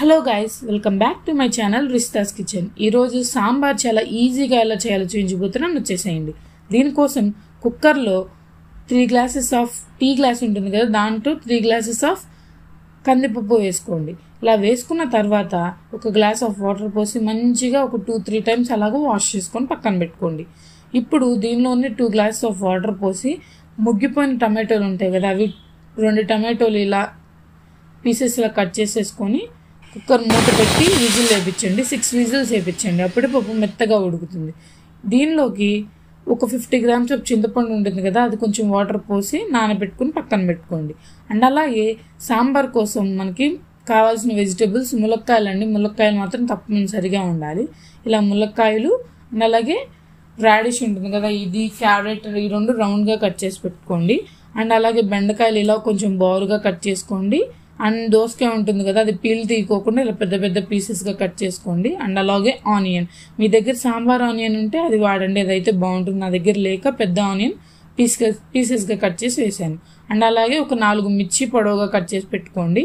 Hello guys, welcome back to my channel Rista's kitchen. ఈరోజు సాంబార్ చాలా ఈజీగా ఎలా చేయాలో చూపించబోతున్నాను, వచ్చేసేయండి. దీనికోసం కుక్కర్లో 3 గ్లాసెస్ ఆఫ్ టీ గ్లాస్ ఉంటుంది కదా, దాంట్లో 3 గ్లాసెస్ ఆఫ్ కందిపప్పు వేసుకోండి. ఇలా వేసుకున్న తర్వాత ఒక గ్లాస్ ఆఫ్ వాటర్ పోసి మంచిగా ఒక 2-3 టైమ్స్ అలాగ వాష్ చేసుకొని పక్కన పెట్టుకోండి. ఇప్పుడు దీనిలోనే 2 గ్లాసెస్ ఆఫ్ వాటర్ పోసి ముగ్గిపోయిన టమాటోలు ఉంటాయి కదా, అవి 2 టమాటోలు ఇలా పీసెస్ ఇలా కట్ చేసేసుకొని కుక్కర్ మూత పెట్టి విజిల్ వేయించండి. 6 విజిల్స్ వేయించండి. అప్పుడే పప్పు మెత్తగా ఉడుకుతుంది. దీనిలోకి ఒక 50 గ్రామ్స్ ఆఫ్ చింతపండు ఉంటుంది కదా, అది కొంచెం వాటర్ పోసి నానబెట్టుకుని పక్కన పెట్టుకోండి. అండ్ అలాగే సాంబార్ కోసం మనకి కావాల్సిన వెజిటేబుల్స్ ములక్కాయలు అండి. ములక్కాయలు మాత్రం తప్పనిసరిగా ఉండాలి. ఇలా ములక్కాయలు అండ్ అలాగే రాడిష్ ఉంటుంది కదా, ఇది క్యారెట్, ఈ 2 రౌండ్గా కట్ చేసి పెట్టుకోండి. అండ్ అలాగే బెండకాయలు ఇలా కొంచెం బౌల్గా కట్ చేసుకోండి. అండ్ దోసకాయ ఉంటుంది కదా, అది పీల్ తీయకోకుండా ఇలా పెద్ద పెద్ద పీసెస్గా కట్ చేసుకోండి. అండ్ అలాగే ఆనియన్, మీ దగ్గర సాంబార్ ఆనియన్ ఉంటే అది వాడండి, అదైతే బాగుంటుంది. నా దగ్గర లేక పెద్ద ఆనియన్ పీసెస్గా కట్ చేసి వేసాను. అండ్ అలాగే ఒక 4 మిర్చి పొడవుగా కట్ చేసి పెట్టుకోండి.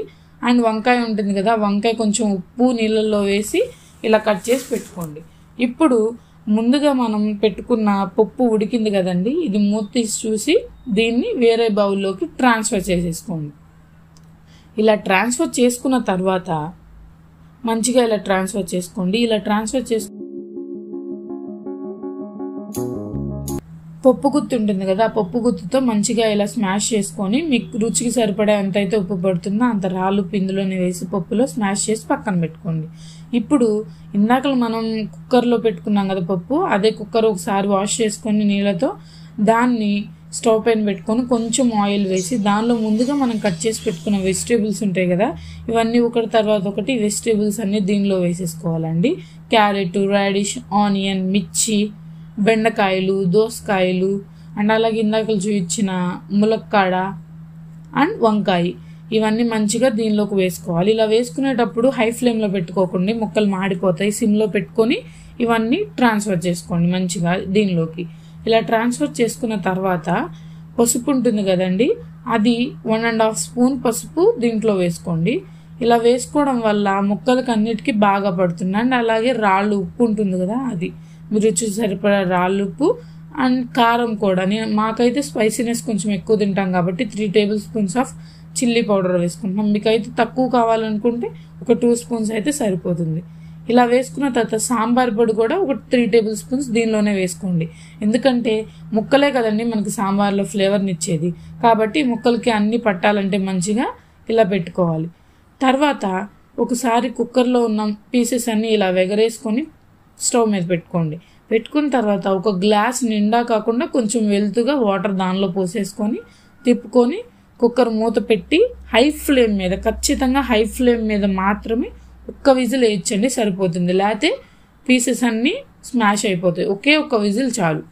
అండ్ వంకాయ ఉంటుంది కదా, వంకాయ కొంచెం ఉప్పు నీళ్ళల్లో వేసి ఇలా కట్ చేసి పెట్టుకోండి. ఇప్పుడు ముందుగా మనం పెట్టుకున్న పప్పు ఉడికింది కదండి, ఇది మూత తీసి చూసి దీన్ని వేరే బౌల్లోకి ట్రాన్స్ఫర్ చేసేసుకోండి. ఇలా ట్రాన్స్ఫర్ చేసుకున్న తర్వాత మంచిగా ఇలా ట్రాన్స్ఫర్ చేసుకోండి. ఇలా ట్రాన్స్ఫర్ పప్పు గుత్తి ఉంటుంది కదా, ఆ పప్పు గుత్తితో మంచిగా ఇలా స్మాష్ చేసుకొని మీకు రుచికి సరిపడే ఎంత అయితే ఉప్పు పడుతుందో అంత రాళ్ళు పిందులోని వేసి పప్పులో స్మాష్ చేసి పక్కన పెట్టుకోండి. ఇప్పుడు ఇందాక మనం కుక్కర్లో పెట్టుకున్నాం కదా పప్పు, అదే కుక్కర్ ఒకసారి వాష్ చేసుకొని నీళ్ళతో దాన్ని స్టవ్ పైన పెట్టుకొని కొంచెం ఆయిల్ వేసి దానిలో ముందుగా మనం కట్ చేసి పెట్టుకున్న వెజిటేబుల్స్ ఉంటాయి కదా, ఇవన్నీ ఒకటి తర్వాత ఒకటి వెజిటేబుల్స్ అన్నీ దీనిలో వేసేసుకోవాలండి. క్యారెట్, రాడిష్, ఆనియన్, మిర్చి, బెండకాయలు, దోసకాయలు అండ్ అలాగే ఇందాక చూపించిన ములక్కాడ అండ్ వంకాయ, ఇవన్నీ మంచిగా దీనిలోకి వేసుకోవాలి. ఇలా వేసుకునేటప్పుడు హై ఫ్లేమ్లో పెట్టుకోకండి, ముక్కలు మాడిపోతాయి. సిమ్లో పెట్టుకొని ఇవన్నీ ట్రాన్స్ఫర్ చేసుకోండి మంచిగా దీనిలోకి. ఇలా ట్రాన్స్ఫర్ చేసుకున్న తర్వాత పసుపు ఉంటుంది కదండి, అది 1.5 స్పూన్ పసుపు దీంట్లో వేసుకోండి. ఇలా వేసుకోవడం వల్ల ముక్కలకి అన్నిటికీ బాగా పడుతుంది. అండ్ అలాగే రాళ్ళు ఉప్పు ఉంటుంది కదా, అది మీరు రుచి సరిపడా రాళ్ళు ఉప్పు అండ్ కారం కూడా. మాకైతే స్పైసీనెస్ కొంచెం ఎక్కువ తింటాం కాబట్టి 3 table spoons of chilli powder వేసుకుంటాం. మీకైతే తక్కువ కావాలనుకుంటే ఒక 2 స్పూన్స్ అయితే సరిపోతుంది. ఇలా వేసుకున్న తర్వాత సాంబార్ పొడి కూడా ఒక 3 టేబుల్ స్పూన్స్ దీనిలోనే వేసుకోండి. ఎందుకంటే ముక్కలే కదండి మనకి సాంబార్లో ఫ్లేవర్ని ఇచ్చేది, కాబట్టి ముక్కలకి అన్నీ పట్టాలంటే మంచిగా ఇలా పెట్టుకోవాలి. తర్వాత ఒకసారి కుక్కర్లో ఉన్న పీసెస్ అన్నీ ఇలా వెగరేసుకొని స్టవ్ మీద పెట్టుకోండి. పెట్టుకున్న తర్వాత ఒక గ్లాస్ నిండా కాకుండా కొంచెం వెలుతుగా వాటర్ దానిలో పోసేసుకొని తిప్పుకొని కుక్కర్ మూత పెట్టి హై ఫ్లేమ్ మీద, ఖచ్చితంగా హై ఫ్లేమ్ మీద మాత్రమే ఒక్క విజిల్ వేయించండి, సరిపోతుంది. లేకపోతే పీసెస్ అన్నీ స్మాష్ అయిపోతాయి. ఒకే ఒక్క విజిల్ చాలు.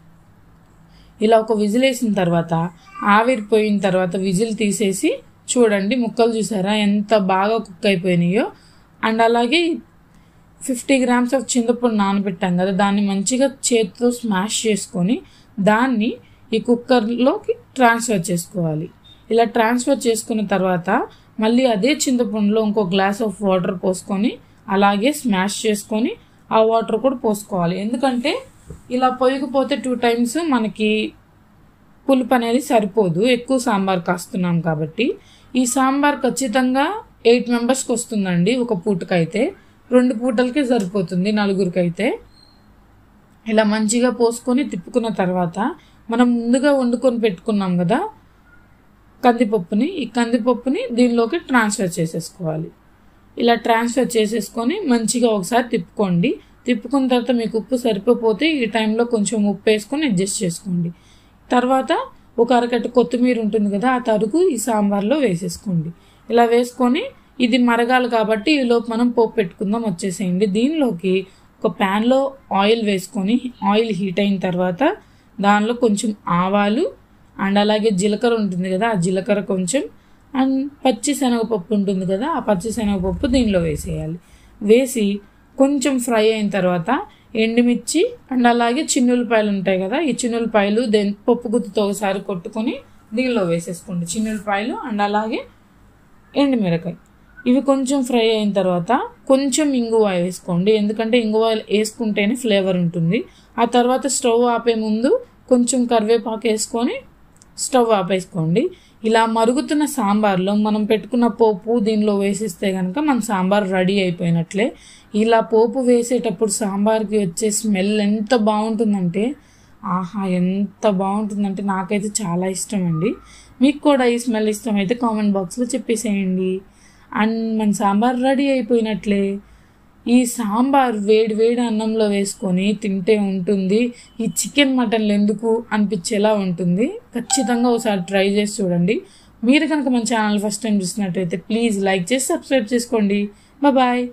ఇలా ఒక విజిల్ వేసిన తర్వాత ఆవిరిపోయిన తర్వాత విజిల్ తీసేసి చూడండి, ముక్కలు చూసారా ఎంత బాగా కుక్ అయిపోయినాయో. అండ్ అలాగే 50 గ్రామ్స్ ఆఫ్ చింతపండు నానబెట్టాం కదా, దాన్ని మంచిగా చేతితో స్మాష్ చేసుకొని దాన్ని ఈ కుక్కర్లోకి ట్రాన్స్ఫర్ చేసుకోవాలి. ఇలా ట్రాన్స్ఫర్ చేసుకున్న తర్వాత మళ్ళీ అదే చింతపండులో ఇంకో గ్లాస్ ఆఫ్ వాటర్ పోసుకొని అలాగే స్మాష్ చేసుకొని ఆ వాటర్ కూడా పోసుకోవాలి. ఎందుకంటే ఇలా పొయ్యిపోతే 2 టైమ్స్ మనకి పులుపు అనేది సరిపోదు, ఎక్కువ సాంబార్ కాస్తున్నాం కాబట్టి. ఈ సాంబార్ ఖచ్చితంగా 8 మెంబర్స్కి వస్తుందండి. ఒక పూటకైతే 2 పూటలకే సరిపోతుంది, 4గురికి అయితే. ఇలా మంచిగా పోసుకొని తిప్పుకున్న తర్వాత మనం ముందుగా వండుకొని పెట్టుకున్నాం కదా కందిపప్పుని, ఈ కందిపప్పుని దీనిలోకి ట్రాన్స్ఫర్ చేసేసుకోవాలి. ఇలా ట్రాన్స్ఫర్ చేసేసుకొని మంచిగా ఒకసారి తిప్పుకోండి. తిప్పుకున్న తర్వాత మీకు ఉప్పు సరిపోతే ఈ టైంలో కొంచెం ఉప్పు వేసుకొని అడ్జస్ట్ చేసుకోండి. తర్వాత ఒక అరకట్ట కొత్తిమీర ఉంటుంది కదా, ఆ తరుగు ఈ సాంబార్లో వేసేసుకోండి. ఇలా వేసుకొని ఇది మరగాలి కాబట్టి ఈలోపు మనం పోపు పెట్టుకుందాం, వచ్చేసేయండి. దీనిలోకి ఒక ప్యాన్లో ఆయిల్ వేసుకొని ఆయిల్ హీట్ అయిన తర్వాత దానిలో కొంచెం ఆవాలు అండ్ అలాగే జీలకర్ర ఉంటుంది కదా, ఆ జీలకర్ర కొంచెం అండ్ పచ్చి శనగపప్పు ఉంటుంది కదా, ఆ పచ్చి శనగపప్పు దీనిలో వేసేయాలి. వేసి కొంచెం ఫ్రై అయిన తర్వాత ఎండుమిర్చి అండ్ అలాగే చిన్నులపాయలు ఉంటాయి కదా, ఈ చిన్నులపాయలు పప్పు గుత్తితో ఒకసారి కొట్టుకొని దీనిలో వేసేసుకోండి. చిన్నులపాయలు అండ్ అలాగే ఎండుమిరకాయ ఇవి కొంచెం ఫ్రై అయిన తర్వాత కొంచెం ఇంగువ వేసుకోండి, ఎందుకంటే ఇంగువ వేసుకుంటేనే ఫ్లేవర్ ఉంటుంది. ఆ తర్వాత స్టవ్ ఆపే ముందు కొంచెం కరివేపాకు వేసుకొని స్టవ్ ఆపేసుకోండి. ఇలా మరుగుతున్న సాంబార్లో మనం పెట్టుకున్న పోపు దీనిలో వేసిస్తే కనుక మన సాంబార్ రెడీ అయిపోయినట్లే. ఇలా పోపు వేసేటప్పుడు సాంబార్కి వచ్చే స్మెల్ ఎంత బాగుంటుందంటే, ఆహా ఎంత బాగుంటుందంటే నాకైతే చాలా ఇష్టం అండి. మీకు కూడా ఈ స్మెల్ ఇష్టమైతే కామెంట్ బాక్స్లో చెప్పేసేయండి. అండ్ మన సాంబార్ రెడీ అయిపోయినట్లే. ఈ సాంబార్ వేడి వేడి అన్నంలో వేసుకొని తింటే ఉంటుంది, ఈ చికెన్ మటన్లు ఎందుకు అనిపించేలా ఉంటుంది. ఖచ్చితంగా ఒకసారి ట్రై చేసి చూడండి. మీరు కనుక మన ఛానల్ ఫస్ట్ టైం చూసినట్టయితే ప్లీజ్ లైక్ చేసి సబ్స్క్రైబ్ చేసుకోండి. బాయ్.